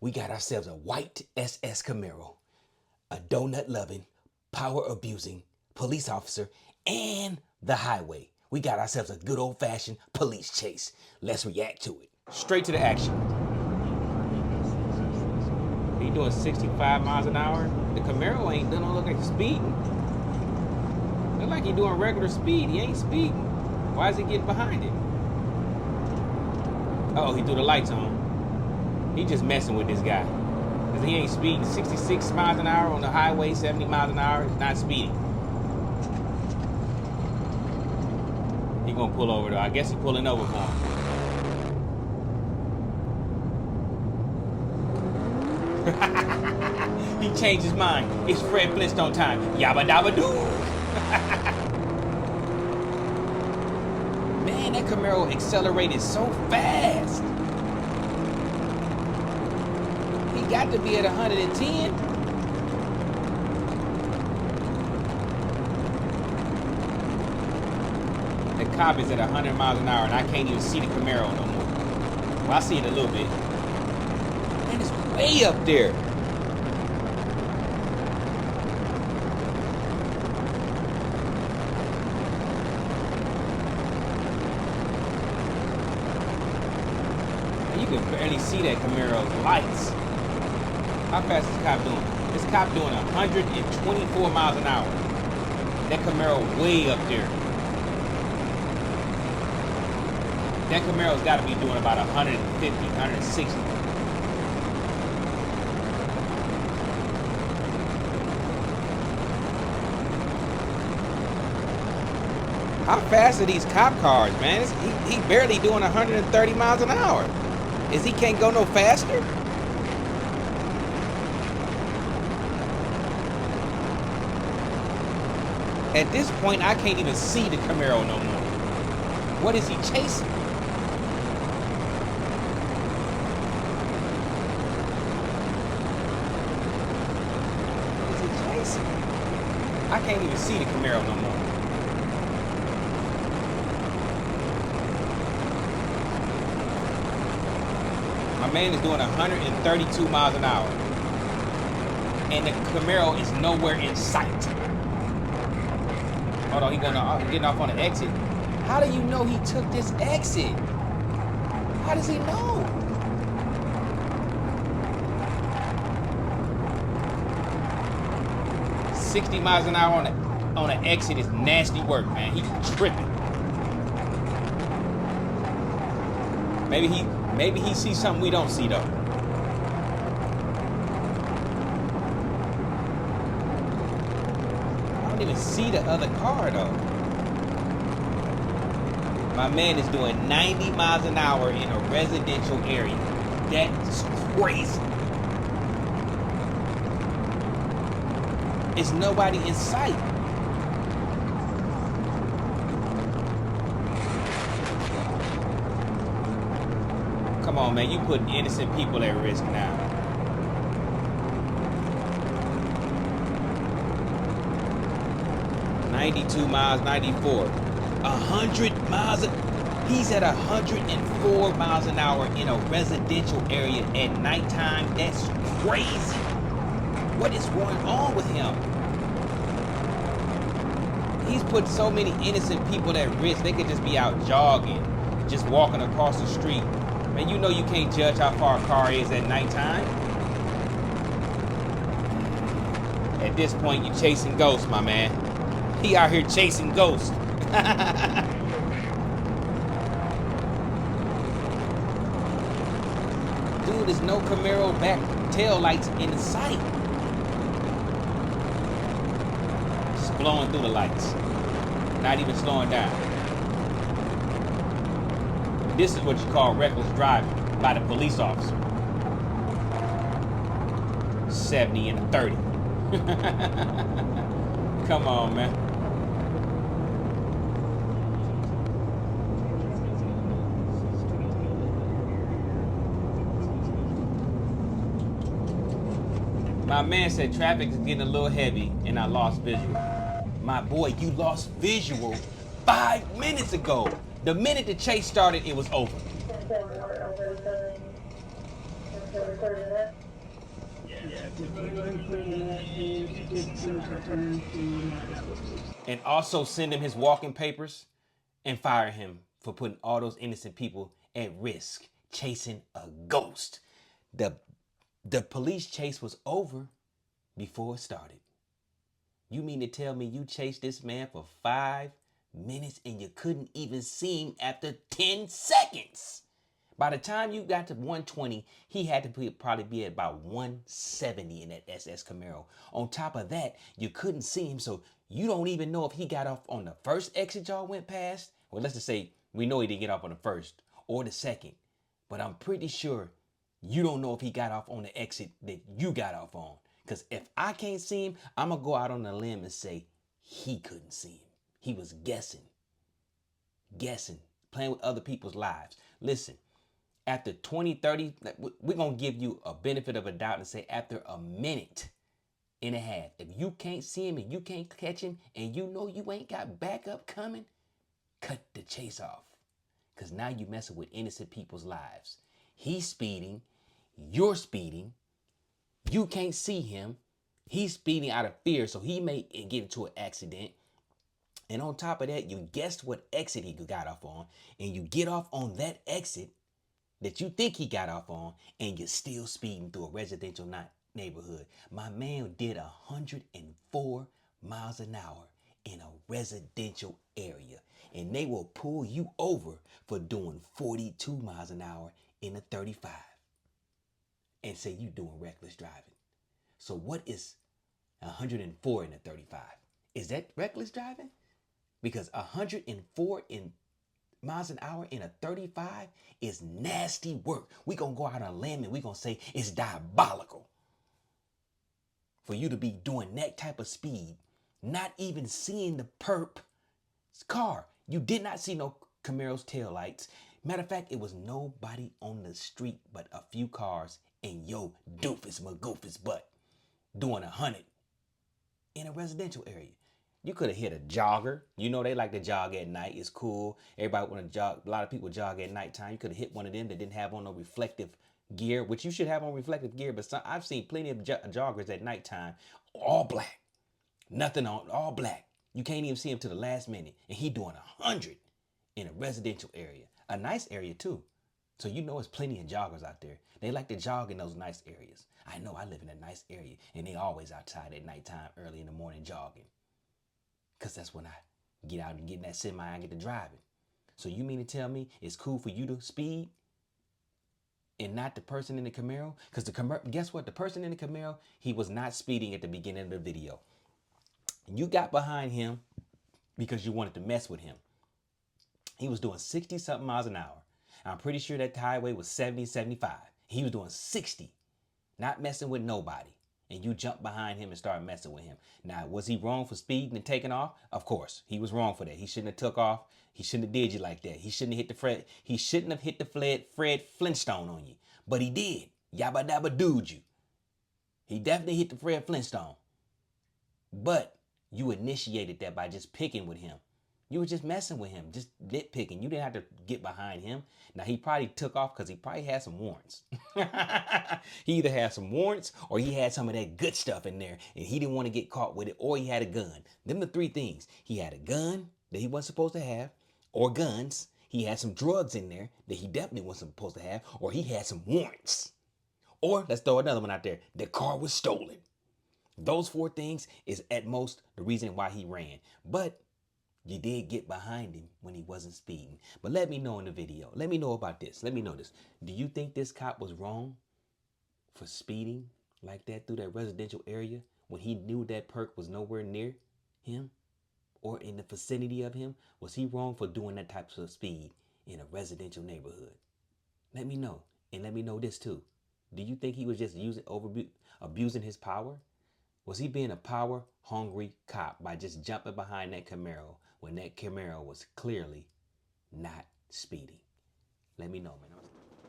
we got ourselves a white SS Camaro, a donut-loving, power-abusing police officer, and the highway. We got ourselves a good old-fashioned police chase. Let's react to it. Straight to the action. He doing 65 miles an hour? The Camaro ain't doesn't look like he's speeding. Look like he doing regular speed. He ain't speeding. Why is he getting behind it? Uh-oh, he threw the lights on. He just messing with this guy. Because he ain't speeding 66 miles an hour on the highway, 70 miles an hour. He's not speeding. He gonna pull over though. I guess he pulling over for him. He changed his mind. It's Fred Flintstone time. Yabba dabba doo. Man, that Camaro accelerated so fast. He got to be at 110. The cop is at 100 miles an hour and I can't even see the Camaro no more. Well, I see it a little bit. Man, it's way up there. You can barely see that Camaro's lights. How fast is this cop doing? This cop doing 124 miles an hour. That Camaro way up there. That Camaro's got to be doing about 150, 160. How fast are these cop cars, man? He barely doing 130 miles an hour. Is he can't go no faster? At this point, I can't even see the Camaro no more. What is he chasing? What is he chasing? I can't even see the Camaro no more. My man is doing 132 miles an hour. And the Camaro is nowhere in sight. Hold on, he's getting off on the exit. How do you know he took this exit? How does he know? $60 miles an hour on an exit is nasty work, man. He's tripping. Maybe he sees something we don't see though. I don't even see the other car though. My man is doing 90 miles an hour in a residential area. That's crazy. It's nobody in sight. Come on, man, you putting innocent people at risk now. $92 miles, 94. 100 miles. He's at 104 miles an hour in a residential area at nighttime. That's crazy. What is going on with him? He's put so many innocent people at risk. They could just be out jogging, just walking across the street. Man, you know you can't judge how far a car is at nighttime. At this point, you're chasing ghosts, my man. He out here chasing ghosts. Dude, there's no Camaro back tail lights in sight. Just blowing through the lights. Not even slowing down. This is what you call reckless driving by the police officer. 70 and a 30. Come on, man. My man said traffic is getting a little heavy and I lost visual. My boy, you lost visual 5 minutes ago. The minute the chase started, it was over. So recording that? Yeah, just go ahead and recording that, and she just return to not disclosed. And also send him his walking papers and fire him for putting all those innocent people at risk, chasing a ghost. The, the police chase was over before it started. You mean to tell me you chased this man for 5 minutes and you couldn't even see him after 10 seconds? By the time you got to 120, he had to probably be at about 170 in that SS Camaro. On top of that, you couldn't see him, so you don't even know if he got off on the first exit y'all went past. Well, let's just say we know he didn't get off on the first or the second, but I'm pretty sure you don't know if he got off on the exit that you got off on. Because if I can't see him, I'm going to go out on a limb and say he couldn't see him. He was guessing, playing with other people's lives. Listen, after 20, 30, we're going to give you a benefit of a doubt and say after a minute and a half, if you can't see him and you can't catch him and you know you ain't got backup coming, cut the chase off. Because now you're messing with innocent people's lives. He's speeding, you're speeding, you can't see him, he's speeding out of fear, so he may get into an accident. And on top of that, you guessed what exit he got off on, and you get off on that exit that you think he got off on, and you're still speeding through a residential neighborhood. My man did 104 miles an hour in a residential area, and they will pull you over for doing 42 miles an hour in a 35 and say you doing reckless driving. So what is 104 in a 35? Is that reckless driving? Because 104 miles an hour in a 35 is nasty work. We gonna go out on a limb and we gonna say it's diabolical for you to be doing that type of speed, not even seeing the perp's car. You did not see no Camaro's taillights. Matter of fact, it was nobody on the street but a few cars and yo doofus magoofus butt doing 100 in a residential area. You could have hit a jogger. You know they like to jog at night. It's cool. Everybody want to jog. A lot of people jog at nighttime. You could have hit one of them that didn't have on no reflective gear, which you should have on reflective gear. But I've seen plenty of joggers at nighttime, all black, nothing on, all black. You can't even see him to the last minute, and he doing 100 in a residential area, a nice area too. So you know there's plenty of joggers out there. They like to jog in those nice areas. I know I live in a nice area, and they always outside at nighttime, early in the morning jogging. Because that's when I get out and get in that semi and get to driving. So you mean to tell me it's cool for you to speed and not the person in the Camaro? Because the Camaro, guess what? The person in the Camaro, he was not speeding at the beginning of the video. You got behind him because you wanted to mess with him. He was doing 60 something miles an hour. I'm pretty sure that highway was 70, 75. He was doing 60, not messing with nobody. And you jump behind him and start messing with him. Now, was he wrong for speeding and taking off? Of course, he was wrong for that. He shouldn't have took off. He shouldn't have did you like that. He shouldn't have hit the Fred. He shouldn't have hit the Fred Flintstone on you. But he did. Yabba dabba dooed you. He definitely hit the Fred Flintstone. But you initiated that by just picking with him. You were just messing with him, just nitpicking. You didn't have to get behind him. Now, he probably took off because he probably had some warrants. He either had some warrants or he had some of that good stuff in there and he didn't want to get caught with it, or he had a gun. Them the three things. He had a gun that he wasn't supposed to have, or guns. He had some drugs in there that he definitely wasn't supposed to have, or he had some warrants. Or let's throw another one out there. The car was stolen. Those four things is at most the reason why he ran. But you did get behind him when he wasn't speeding. But let me know in the video. Let me know about this. Let me know this. Do you think this cop was wrong for speeding like that through that residential area when he knew that perk was nowhere near him or in the vicinity of him? Was he wrong for doing that type of speed in a residential neighborhood? Let me know. And let me know this too. Do you think he was just abusing his power? Was he being a power hungry cop by just jumping behind that Camaro when that Camaro was clearly not speeding? Let me know, man.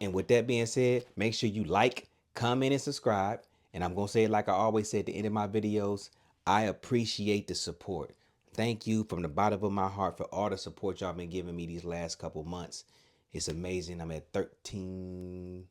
And with that being said, make sure you like, comment, and subscribe. And I'm going to say it like I always say at the end of my videos. I appreciate the support. Thank you from the bottom of my heart for all the support y'all been giving me these last couple months. It's amazing. I'm at 13.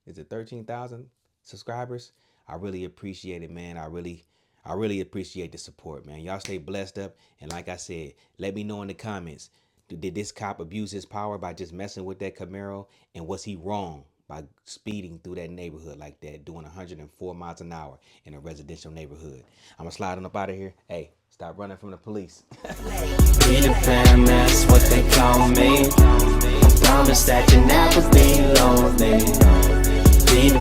is it 13,000 subscribers. I really appreciate it, man. I really appreciate the support, man. Y'all stay blessed up. And like I said, let me know in the comments, did this cop abuse his power by just messing with that Camaro? And was he wrong by speeding through that neighborhood like that, doing 104 miles an hour in a residential neighborhood? I'm going to slide on up out of here. Hey, stop running from the police. Be the fam, that's what they call me. Promise that you never be lonely. Be the